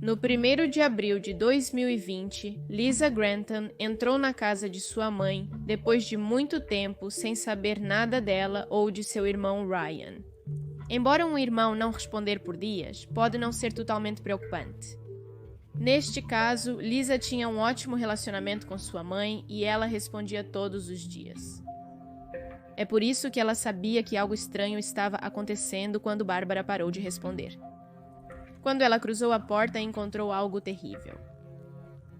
No 1º de abril de 2020, Lisa Grantham entrou na casa de sua mãe depois de muito tempo sem saber nada dela ou de seu irmão Ryan. Embora um irmão não responder por dias, pode não ser totalmente preocupante. Neste caso, Lisa tinha um ótimo relacionamento com sua mãe e ela respondia todos os dias. É por isso que ela sabia que algo estranho estava acontecendo quando Bárbara parou de responder. Quando ela cruzou a porta, encontrou algo terrível.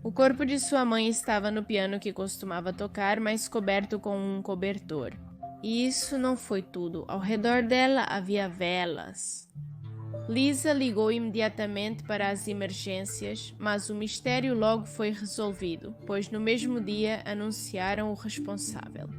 O corpo de sua mãe estava no piano que costumava tocar, mas coberto com um cobertor. E isso não foi tudo. Ao redor dela havia velas. Lisa ligou imediatamente para as emergências, mas o mistério logo foi resolvido, pois no mesmo dia anunciaram o responsável.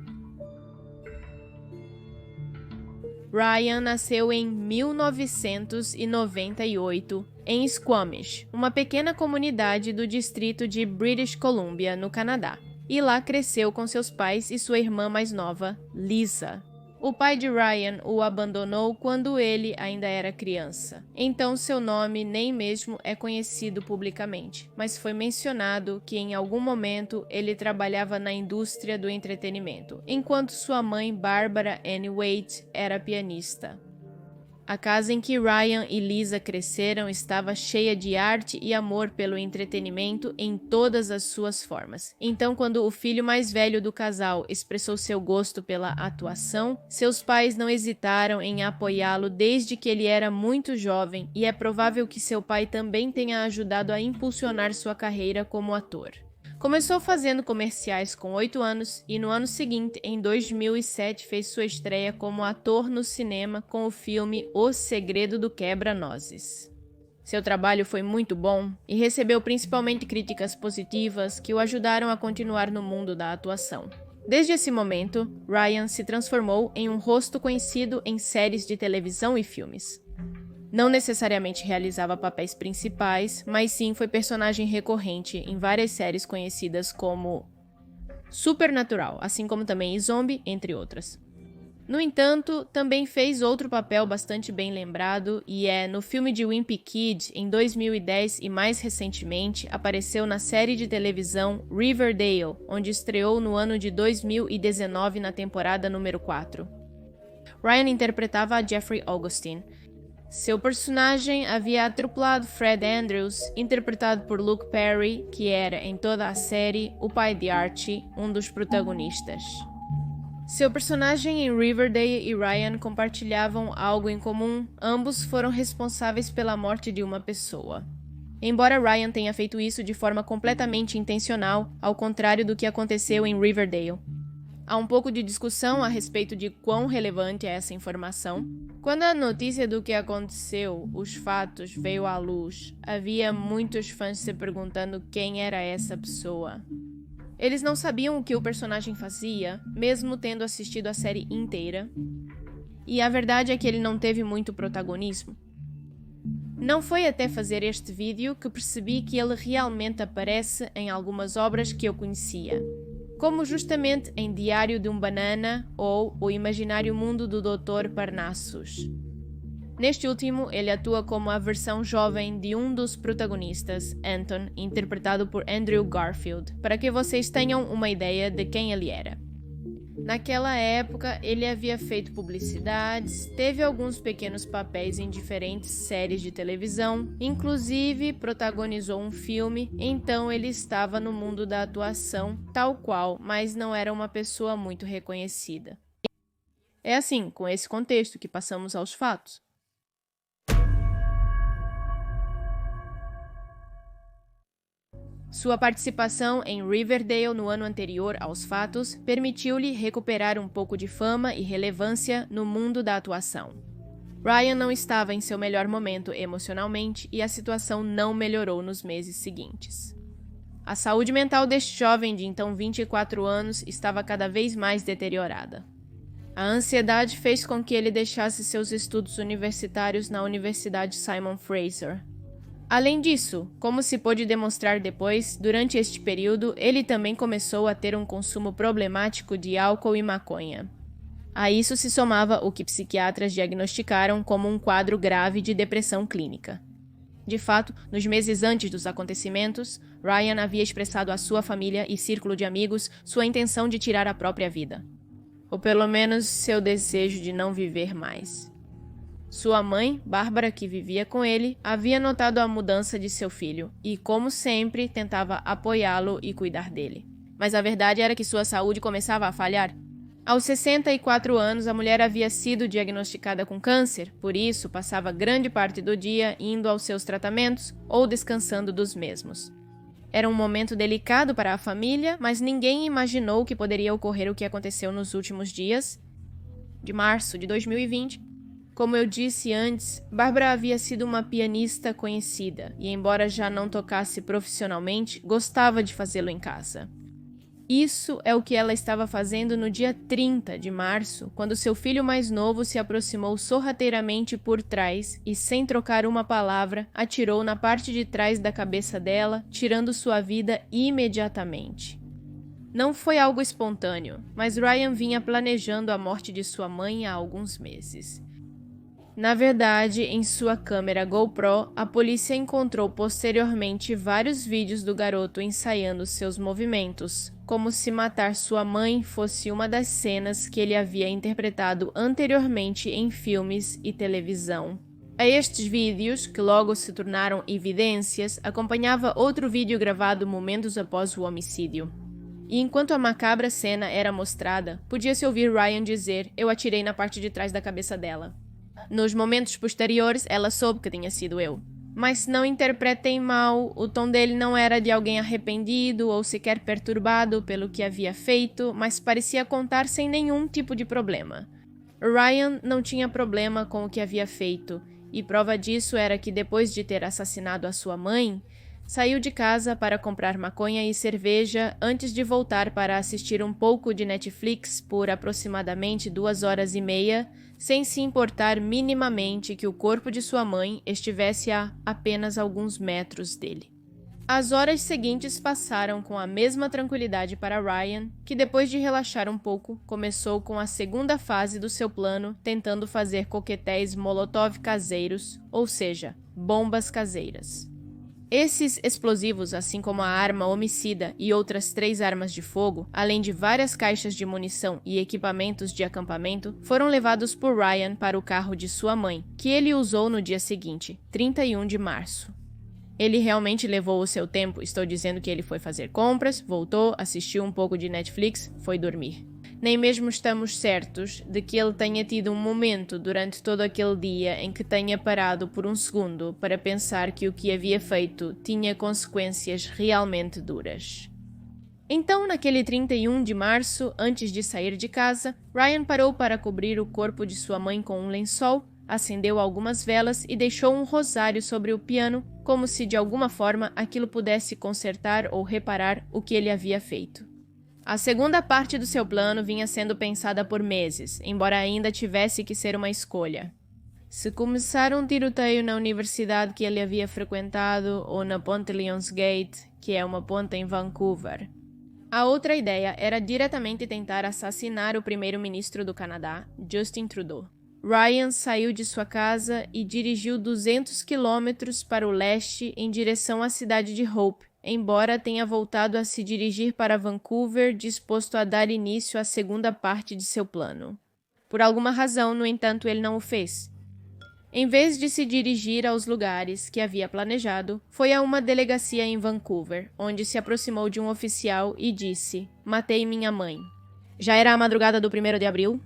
Ryan nasceu em 1998 em Squamish, uma pequena comunidade do distrito de British Columbia, no Canadá, e lá cresceu com seus pais e sua irmã mais nova, Lisa. O pai de Ryan o abandonou quando ele ainda era criança, então seu nome nem mesmo é conhecido publicamente, mas foi mencionado que em algum momento ele trabalhava na indústria do entretenimento, enquanto sua mãe, Barbara Ann Waite, era pianista. A casa em que Ryan e Lisa cresceram estava cheia de arte e amor pelo entretenimento em todas as suas formas. Então, quando o filho mais velho do casal expressou seu gosto pela atuação, seus pais não hesitaram em apoiá-lo desde que ele era muito jovem, e é provável que seu pai também tenha ajudado a impulsionar sua carreira como ator. Começou fazendo comerciais com 8 anos e no ano seguinte, em 2007, fez sua estreia como ator no cinema com o filme O Segredo do Quebra-Nozes. Seu trabalho foi muito bom e recebeu principalmente críticas positivas que o ajudaram a continuar no mundo da atuação. Desde esse momento, Ryan se transformou em um rosto conhecido em séries de televisão e filmes. Não necessariamente realizava papéis principais, mas sim foi personagem recorrente em várias séries conhecidas como Supernatural, assim como também Zombie, entre outras. No entanto, também fez outro papel bastante bem lembrado e no filme de Wimpy Kid, em 2010, e mais recentemente apareceu na série de televisão Riverdale, onde estreou no ano de 2019 na temporada número 4. Ryan interpretava a Jeffrey Augustine. Seu personagem havia atropelado Fred Andrews, interpretado por Luke Perry, que era, em toda a série, o pai de Archie, um dos protagonistas. Seu personagem em Riverdale e Ryan compartilhavam algo em comum, ambos foram responsáveis pela morte de uma pessoa. Embora Ryan tenha feito isso de forma completamente intencional, ao contrário do que aconteceu em Riverdale. Há um pouco de discussão a respeito de quão relevante é essa informação. Quando a notícia do que aconteceu, os fatos, veio à luz, havia muitos fãs se perguntando quem era essa pessoa. Eles não sabiam o que o personagem fazia, mesmo tendo assistido a série inteira. E a verdade é que ele não teve muito protagonismo. Não foi até fazer este vídeo que percebi que ele realmente aparece em algumas obras que eu conhecia, como justamente em Diário de um Banana ou O Imaginário Mundo do Dr. Parnassus. Neste último, ele atua como a versão jovem de um dos protagonistas, Anton, interpretado por Andrew Garfield, para que vocês tenham uma ideia de quem ele era. Naquela época, ele havia feito publicidades, teve alguns pequenos papéis em diferentes séries de televisão, inclusive protagonizou um filme, então ele estava no mundo da atuação, tal qual, mas não era uma pessoa muito reconhecida. É assim, com esse contexto, que passamos aos fatos. Sua participação em Riverdale no ano anterior aos fatos permitiu-lhe recuperar um pouco de fama e relevância no mundo da atuação. Ryan não estava em seu melhor momento emocionalmente e a situação não melhorou nos meses seguintes. A saúde mental deste jovem de então 24 anos estava cada vez mais deteriorada. A ansiedade fez com que ele deixasse seus estudos universitários na Universidade Simon Fraser. Além disso, como se pôde demonstrar depois, durante este período, ele também começou a ter um consumo problemático de álcool e maconha. A isso se somava o que psiquiatras diagnosticaram como um quadro grave de depressão clínica. De fato, nos meses antes dos acontecimentos, Ryan havia expressado à sua família e círculo de amigos sua intenção de tirar a própria vida. Ou pelo menos seu desejo de não viver mais. Sua mãe, Bárbara, que vivia com ele, havia notado a mudança de seu filho e, como sempre, tentava apoiá-lo e cuidar dele. Mas a verdade era que sua saúde começava a falhar. Aos 64 anos, a mulher havia sido diagnosticada com câncer, por isso passava grande parte do dia indo aos seus tratamentos ou descansando dos mesmos. Era um momento delicado para a família, mas ninguém imaginou que poderia ocorrer o que aconteceu nos últimos dias de março de 2020. Como eu disse antes, Bárbara havia sido uma pianista conhecida e, embora já não tocasse profissionalmente, gostava de fazê-lo em casa. Isso é o que ela estava fazendo no dia 30 de março, quando seu filho mais novo se aproximou sorrateiramente por trás e, sem trocar uma palavra, atirou na parte de trás da cabeça dela, tirando sua vida imediatamente. Não foi algo espontâneo, mas Ryan vinha planejando a morte de sua mãe há alguns meses. Na verdade, em sua câmera GoPro, a polícia encontrou posteriormente vários vídeos do garoto ensaiando seus movimentos, como se matar sua mãe fosse uma das cenas que ele havia interpretado anteriormente em filmes e televisão. A estes vídeos, que logo se tornaram evidências, acompanhava outro vídeo gravado momentos após o homicídio. E enquanto a macabra cena era mostrada, podia-se ouvir Ryan dizer: "Eu atirei na parte de trás da cabeça dela." Nos momentos posteriores, ela soube que tinha sido eu. Mas não interpretem mal, o tom dele não era de alguém arrependido ou sequer perturbado pelo que havia feito, mas parecia contar sem nenhum tipo de problema. Ryan não tinha problema com o que havia feito, e prova disso era que depois de ter assassinado a sua mãe, saiu de casa para comprar maconha e cerveja antes de voltar para assistir um pouco de Netflix por aproximadamente 2 horas e meia, sem se importar minimamente que o corpo de sua mãe estivesse a apenas alguns metros dele. As horas seguintes passaram com a mesma tranquilidade para Ryan, que depois de relaxar um pouco, começou com a segunda fase do seu plano, tentando fazer coquetéis Molotov caseiros, ou seja, bombas caseiras. Esses explosivos, assim como a arma homicida e outras 3 armas de fogo, além de várias caixas de munição e equipamentos de acampamento, foram levados por Ryan para o carro de sua mãe, que ele usou no dia seguinte, 31 de março. Ele realmente levou o seu tempo, estou dizendo que ele foi fazer compras, voltou, assistiu um pouco de Netflix, foi dormir. Nem mesmo estamos certos de que ele tenha tido um momento durante todo aquele dia em que tenha parado por um segundo para pensar que o que havia feito tinha consequências realmente duras. Então, naquele 31 de março, antes de sair de casa, Ryan parou para cobrir o corpo de sua mãe com um lençol, acendeu algumas velas e deixou um rosário sobre o piano, como se de alguma forma aquilo pudesse consertar ou reparar o que ele havia feito. A segunda parte do seu plano vinha sendo pensada por meses, embora ainda tivesse que ser uma escolha. Se começar um tiroteio na universidade que ele havia frequentado ou na Ponte Lionsgate, que é uma ponte em Vancouver. A outra ideia era diretamente tentar assassinar o primeiro-ministro do Canadá, Justin Trudeau. Ryan saiu de sua casa e dirigiu 200 quilômetros para o leste em direção à cidade de Hope, embora tenha voltado a se dirigir para Vancouver disposto a dar início à segunda parte de seu plano. Por alguma razão, no entanto, ele não o fez. Em vez de se dirigir aos lugares que havia planejado, foi a uma delegacia em Vancouver, onde se aproximou de um oficial e disse: "Matei minha mãe." Já era a madrugada do 1º de abril?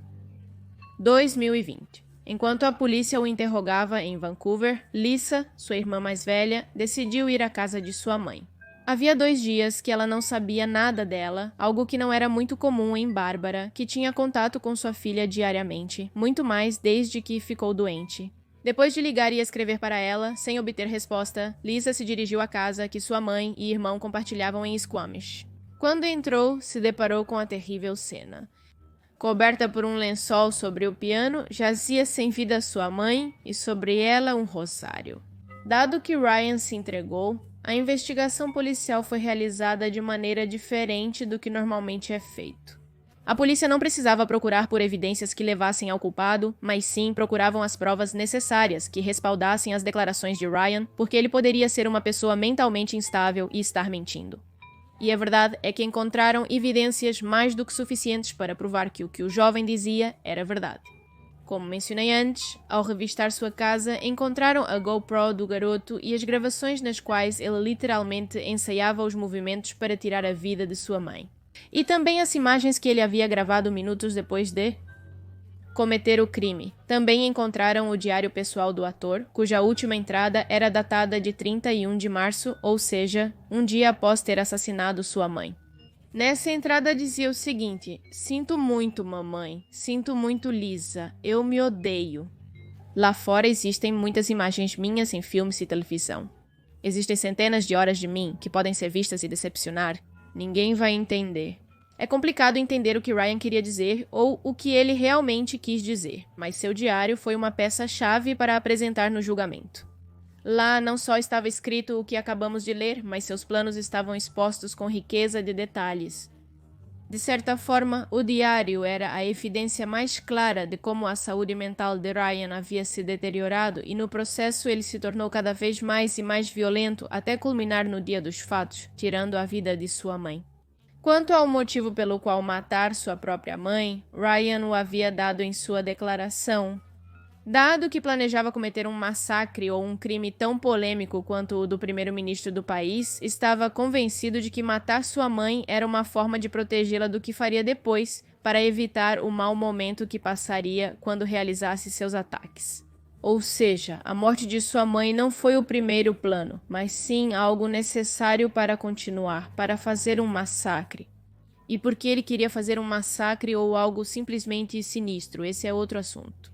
2020. Enquanto a polícia o interrogava em Vancouver, Lisa, sua irmã mais velha, decidiu ir à casa de sua mãe. Havia 2 dias que ela não sabia nada dela, algo que não era muito comum em Bárbara, que tinha contato com sua filha diariamente, muito mais desde que ficou doente. Depois de ligar e escrever para ela, sem obter resposta, Lisa se dirigiu à casa que sua mãe e irmão compartilhavam em Squamish. Quando entrou, se deparou com a terrível cena. Coberta por um lençol sobre o piano, jazia sem vida sua mãe e sobre ela um rosário. Dado que Ryan se entregou, a investigação policial foi realizada de maneira diferente do que normalmente é feito. A polícia não precisava procurar por evidências que levassem ao culpado, mas sim procuravam as provas necessárias que respaldassem as declarações de Ryan, porque ele poderia ser uma pessoa mentalmente instável e estar mentindo. E a verdade é que encontraram evidências mais do que suficientes para provar que o que o jovem dizia era verdade. Como mencionei antes, ao revistar sua casa, encontraram a GoPro do garoto e as gravações nas quais ele literalmente ensaiava os movimentos para tirar a vida de sua mãe. E também as imagens que ele havia gravado minutos depois de cometer o crime. Também encontraram o diário pessoal do ator, cuja última entrada era datada de 31 de março, ou seja, um dia após ter assassinado sua mãe. Nessa entrada dizia o seguinte: "Sinto muito, mamãe. Sinto muito, Lisa. Eu me odeio." Lá fora existem muitas imagens minhas em filmes e televisão. Existem centenas de horas de mim que podem ser vistas e decepcionar. Ninguém vai entender. É complicado entender o que Ryan queria dizer ou o que ele realmente quis dizer, mas seu diário foi uma peça-chave para apresentar no julgamento. Lá não só estava escrito o que acabamos de ler, mas seus planos estavam expostos com riqueza de detalhes. De certa forma, o diário era a evidência mais clara de como a saúde mental de Ryan havia se deteriorado e no processo ele se tornou cada vez mais e mais violento até culminar no dia dos fatos, tirando a vida de sua mãe. Quanto ao motivo pelo qual matar sua própria mãe, Ryan o havia dado em sua declaração. Dado que planejava cometer um massacre ou um crime tão polêmico quanto o do primeiro-ministro do país, estava convencido de que matar sua mãe era uma forma de protegê-la do que faria depois, para evitar o mau momento que passaria quando realizasse seus ataques. Ou seja, a morte de sua mãe não foi o primeiro plano, mas sim algo necessário para continuar, para fazer um massacre. E por que ele queria fazer um massacre ou algo simplesmente sinistro, esse é outro assunto.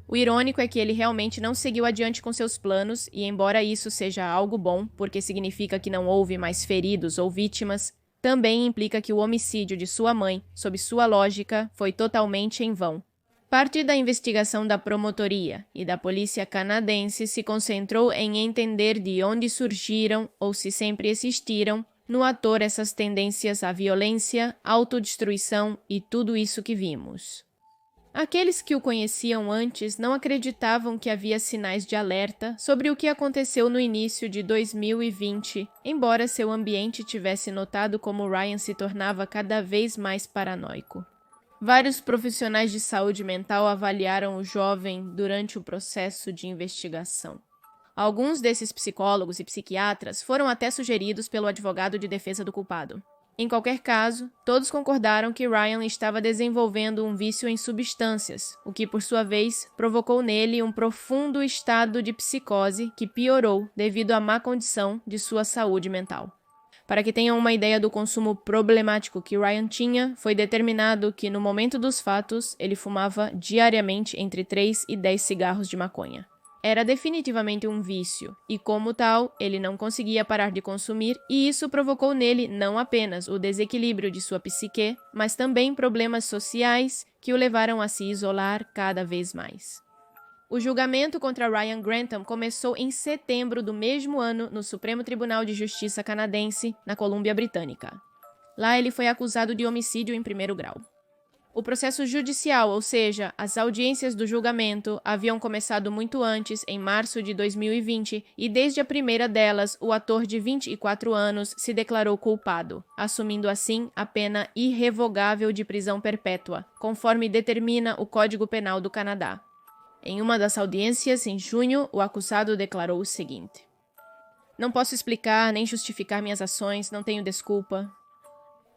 O irônico é que ele realmente não seguiu adiante com seus planos, e embora isso seja algo bom, porque significa que não houve mais feridos ou vítimas, também implica que o homicídio de sua mãe, sob sua lógica, foi totalmente em vão. Parte da investigação da promotoria e da polícia canadense se concentrou em entender de onde surgiram, ou se sempre existiram, no ator essas tendências à violência, autodestruição e tudo isso que vimos. Aqueles que o conheciam antes não acreditavam que havia sinais de alerta sobre o que aconteceu no início de 2020, embora seu ambiente tivesse notado como Ryan se tornava cada vez mais paranoico. Vários profissionais de saúde mental avaliaram o jovem durante o processo de investigação. Alguns desses psicólogos e psiquiatras foram até sugeridos pelo advogado de defesa do culpado. Em qualquer caso, todos concordaram que Ryan estava desenvolvendo um vício em substâncias, o que, por sua vez, provocou nele um profundo estado de psicose que piorou devido à má condição de sua saúde mental. Para que tenham uma ideia do consumo problemático que Ryan tinha, foi determinado que, no momento dos fatos, ele fumava diariamente entre 3 e 10 cigarros de maconha. Era definitivamente um vício, e como tal, ele não conseguia parar de consumir, e isso provocou nele não apenas o desequilíbrio de sua psique, mas também problemas sociais que o levaram a se isolar cada vez mais. O julgamento contra Ryan Grantham começou em setembro do mesmo ano no Supremo Tribunal de Justiça canadense, na Colômbia Britânica. Lá ele foi acusado de homicídio em primeiro grau. O processo judicial, ou seja, as audiências do julgamento, haviam começado muito antes, em março de 2020, e desde a primeira delas, o ator de 24 anos se declarou culpado, assumindo assim a pena irrevogável de prisão perpétua, conforme determina o Código Penal do Canadá. Em uma das audiências, em junho, o acusado declarou o seguinte: "Não posso explicar nem justificar minhas ações, não tenho desculpa.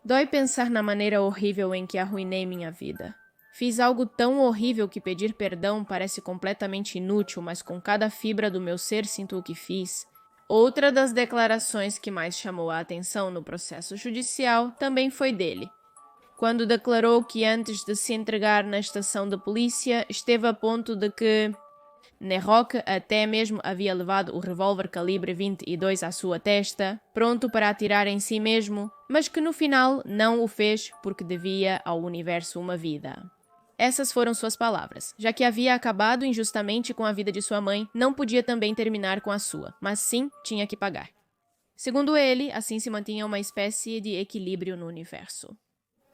Dói pensar na maneira horrível em que arruinei minha vida. Fiz algo tão horrível que pedir perdão parece completamente inútil, mas com cada fibra do meu ser sinto o que fiz." Outra das declarações que mais chamou a atenção no processo judicial também foi dele, quando declarou que antes de se entregar na estação de polícia esteve a ponto de que Nerroque até mesmo havia levado o revólver calibre 22 à sua testa, pronto para atirar em si mesmo, mas que no final não o fez porque devia ao universo uma vida. Essas foram suas palavras. Já que havia acabado injustamente com a vida de sua mãe, não podia também terminar com a sua, mas sim tinha que pagar. Segundo ele, assim se mantinha uma espécie de equilíbrio no universo.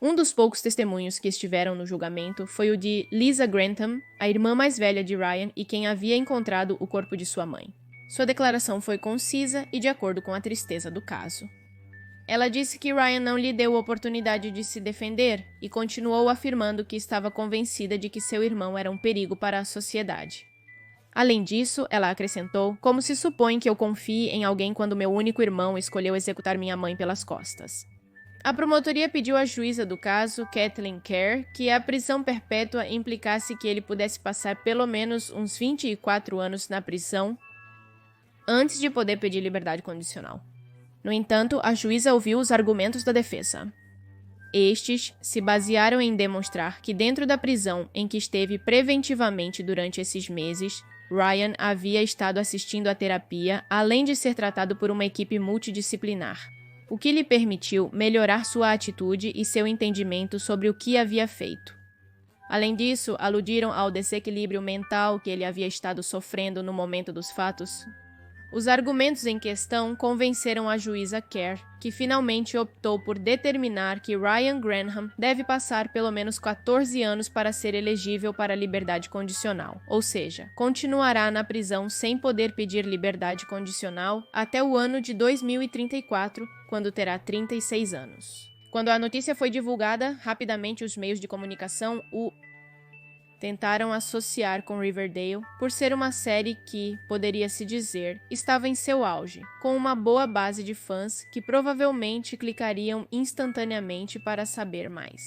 Um dos poucos testemunhos que estiveram no julgamento foi o de Lisa Grantham, a irmã mais velha de Ryan e quem havia encontrado o corpo de sua mãe. Sua declaração foi concisa e de acordo com a tristeza do caso. Ela disse que Ryan não lhe deu oportunidade de se defender e continuou afirmando que estava convencida de que seu irmão era um perigo para a sociedade. Além disso, ela acrescentou, como se supõe que eu confie em alguém quando meu único irmão escolheu executar minha mãe pelas costas. A promotoria pediu à juíza do caso, Kathleen Kerr, que a prisão perpétua implicasse que ele pudesse passar pelo menos uns 24 anos na prisão antes de poder pedir liberdade condicional. No entanto, a juíza ouviu os argumentos da defesa. Estes se basearam em demonstrar que dentro da prisão em que esteve preventivamente durante esses meses, Ryan havia estado assistindo à terapia, além de ser tratado por uma equipe multidisciplinar, o que lhe permitiu melhorar sua atitude e seu entendimento sobre o que havia feito. Além disso, aludiram ao desequilíbrio mental que ele havia estado sofrendo no momento dos fatos. Os argumentos em questão convenceram a juíza Kerr, que finalmente optou por determinar que Ryan Grantham deve passar pelo menos 14 anos para ser elegível para liberdade condicional, ou seja, continuará na prisão sem poder pedir liberdade condicional até o ano de 2034, quando terá 36 anos. Quando a notícia foi divulgada, rapidamente os meios de comunicação tentaram associar com Riverdale por ser uma série que, poderia-se dizer, estava em seu auge, com uma boa base de fãs que provavelmente clicariam instantaneamente para saber mais.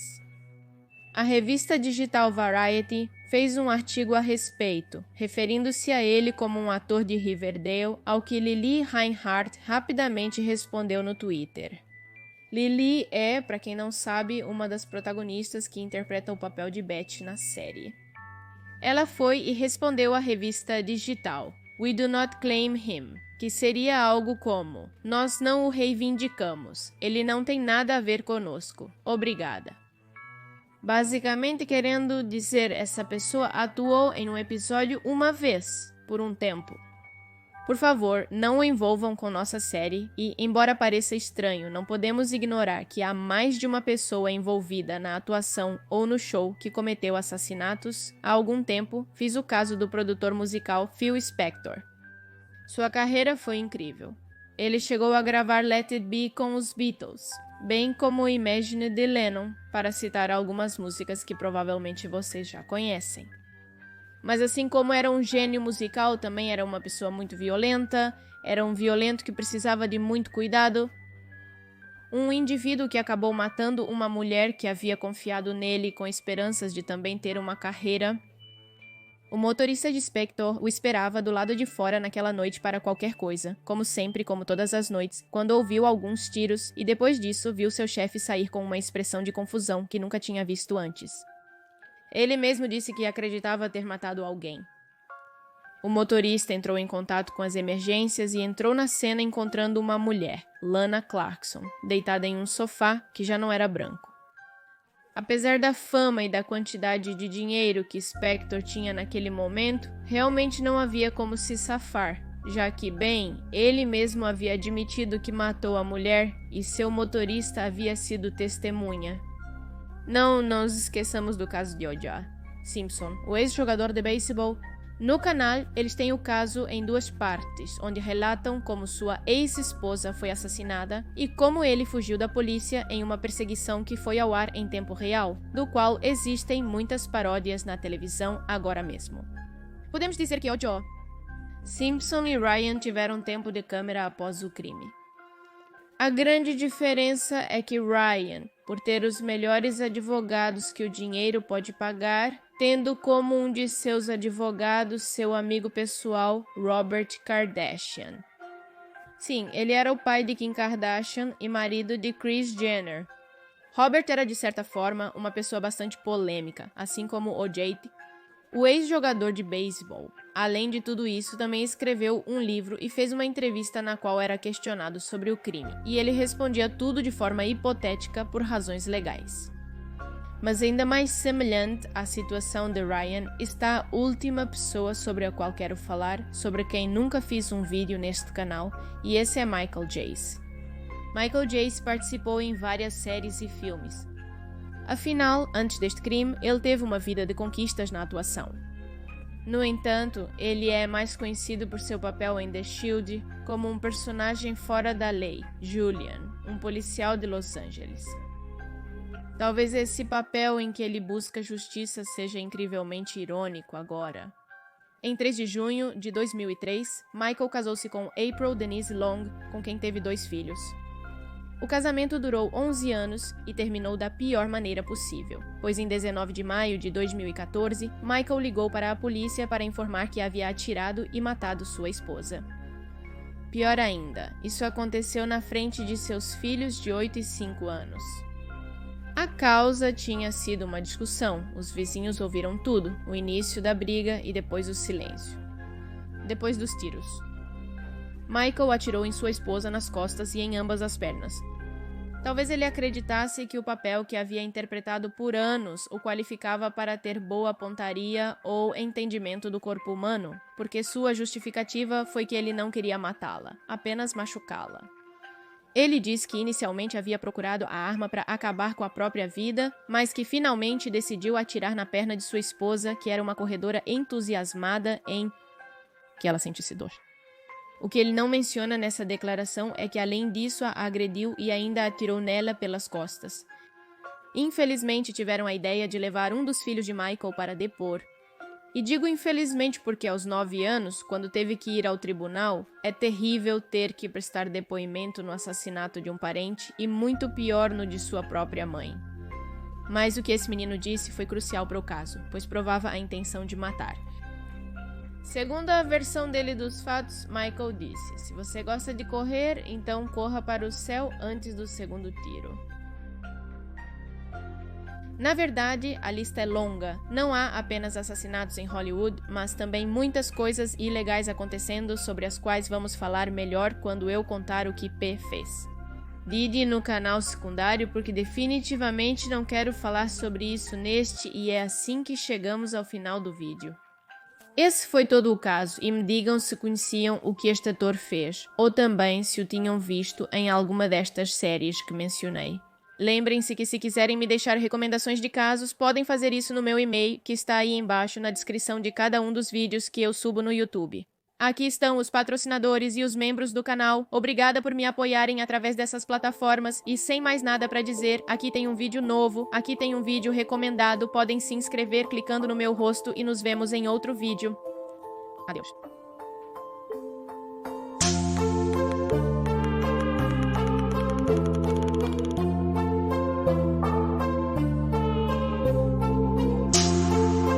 A revista digital Variety fez um artigo a respeito, referindo-se a ele como um ator de Riverdale, ao que Lili Reinhart rapidamente respondeu no Twitter. Lili é, para quem não sabe, uma das protagonistas que interpreta o papel de Beth na série. Ela foi e respondeu à revista digital We Do Not Claim Him, que seria algo como: nós não o reivindicamos, ele não tem nada a ver conosco, obrigada. Basicamente querendo dizer, essa pessoa atuou em um episódio uma vez, por um tempo. Por favor, não o envolvam com nossa série e, embora pareça estranho, não podemos ignorar que há mais de uma pessoa envolvida na atuação ou no show que cometeu assassinatos. Há algum tempo, fiz o caso do produtor musical Phil Spector. Sua carreira foi incrível. Ele chegou a gravar Let It Be com os Beatles, bem como Imagine de Lennon, para citar algumas músicas que provavelmente vocês já conhecem. Mas assim como era um gênio musical, também era uma pessoa muito violenta, era um violento que precisava de muito cuidado. Um indivíduo que acabou matando uma mulher que havia confiado nele com esperanças de também ter uma carreira. O motorista de Spector o esperava do lado de fora naquela noite para qualquer coisa, como sempre, como todas as noites, quando ouviu alguns tiros e depois disso viu seu chefe sair com uma expressão de confusão que nunca tinha visto antes. Ele mesmo disse que acreditava ter matado alguém. O motorista entrou em contato com as emergências e entrou na cena encontrando uma mulher, Lana Clarkson, deitada em um sofá que já não era branco. Apesar da fama e da quantidade de dinheiro que Spector tinha naquele momento, realmente não havia como se safar, já que, bem, ele mesmo havia admitido que matou a mulher e seu motorista havia sido testemunha. Não nos esqueçamos do caso de O.J. Simpson, o ex-jogador de beisebol. No canal, eles têm o caso em duas partes, onde relatam como sua ex-esposa foi assassinada e como ele fugiu da polícia em uma perseguição que foi ao ar em tempo real, do qual existem muitas paródias na televisão agora mesmo. Podemos dizer que O.J. Simpson e Ryan tiveram tempo de câmera após o crime. A grande diferença é que Ryan, por ter os melhores advogados que o dinheiro pode pagar, tendo como um de seus advogados seu amigo pessoal, Robert Kardashian. Sim, ele era o pai de Kim Kardashian e marido de Kris Jenner. Robert era, de certa forma, uma pessoa bastante polêmica, assim como O.J., o ex-jogador de beisebol. Além de tudo isso, também escreveu um livro e fez uma entrevista na qual era questionado sobre o crime, e ele respondia tudo de forma hipotética por razões legais. Mas ainda mais semelhante à situação de Ryan está a última pessoa sobre a qual quero falar, sobre quem nunca fiz um vídeo neste canal, e esse é Michael Jace. Michael Jace participou em várias séries e filmes. Afinal, antes deste crime, ele teve uma vida de conquistas na atuação. No entanto, ele é mais conhecido por seu papel em The Shield como um personagem fora da lei, Julian, um policial de Los Angeles. Talvez esse papel em que ele busca justiça seja incrivelmente irônico agora. Em 3 de junho de 2003, Michael casou-se com April Denise Long, com quem teve 2 filhos. O casamento durou 11 anos e terminou da pior maneira possível, pois em 19 de maio de 2014, Michael ligou para a polícia para informar que havia atirado e matado sua esposa. Pior ainda, isso aconteceu na frente de seus filhos de 8 e 5 anos. A causa tinha sido uma discussão, os vizinhos ouviram tudo, o início da briga e depois o silêncio. Depois dos tiros. Michael atirou em sua esposa nas costas e em ambas as pernas. Talvez ele acreditasse que o papel que havia interpretado por anos o qualificava para ter boa pontaria ou entendimento do corpo humano, porque sua justificativa foi que ele não queria matá-la, apenas machucá-la. Ele disse que inicialmente havia procurado a arma para acabar com a própria vida, mas que finalmente decidiu atirar na perna de sua esposa, que era uma corredora entusiasmada em que ela sentisse dor. O que ele não menciona nessa declaração é que além disso a agrediu e ainda atirou nela pelas costas. Infelizmente tiveram a ideia de levar um dos filhos de Michael para depor. E digo infelizmente porque aos 9 anos, quando teve que ir ao tribunal, é terrível ter que prestar depoimento no assassinato de um parente e muito pior no de sua própria mãe. Mas o que esse menino disse foi crucial para o caso, pois provava a intenção de matar. Segundo a versão dele dos fatos, Michael disse: "Se você gosta de correr, então corra para o céu antes do segundo tiro." Na verdade, a lista é longa. Não há apenas assassinatos em Hollywood, mas também muitas coisas ilegais acontecendo sobre as quais vamos falar melhor quando eu contar o que P fez. Dide no canal secundário porque definitivamente não quero falar sobre isso neste e é assim que chegamos ao final do vídeo. Esse foi todo o caso e me digam se conheciam o que este ator fez, ou também se o tinham visto em alguma destas séries que mencionei. Lembrem-se que se quiserem me deixar recomendações de casos, podem fazer isso no meu e-mail, que está aí embaixo na descrição de cada um dos vídeos que eu subo no YouTube. Aqui estão os patrocinadores e os membros do canal. Obrigada por me apoiarem através dessas plataformas e sem mais nada para dizer, aqui tem um vídeo novo, aqui tem um vídeo recomendado, podem se inscrever clicando no meu rosto e nos vemos em outro vídeo. Adeus.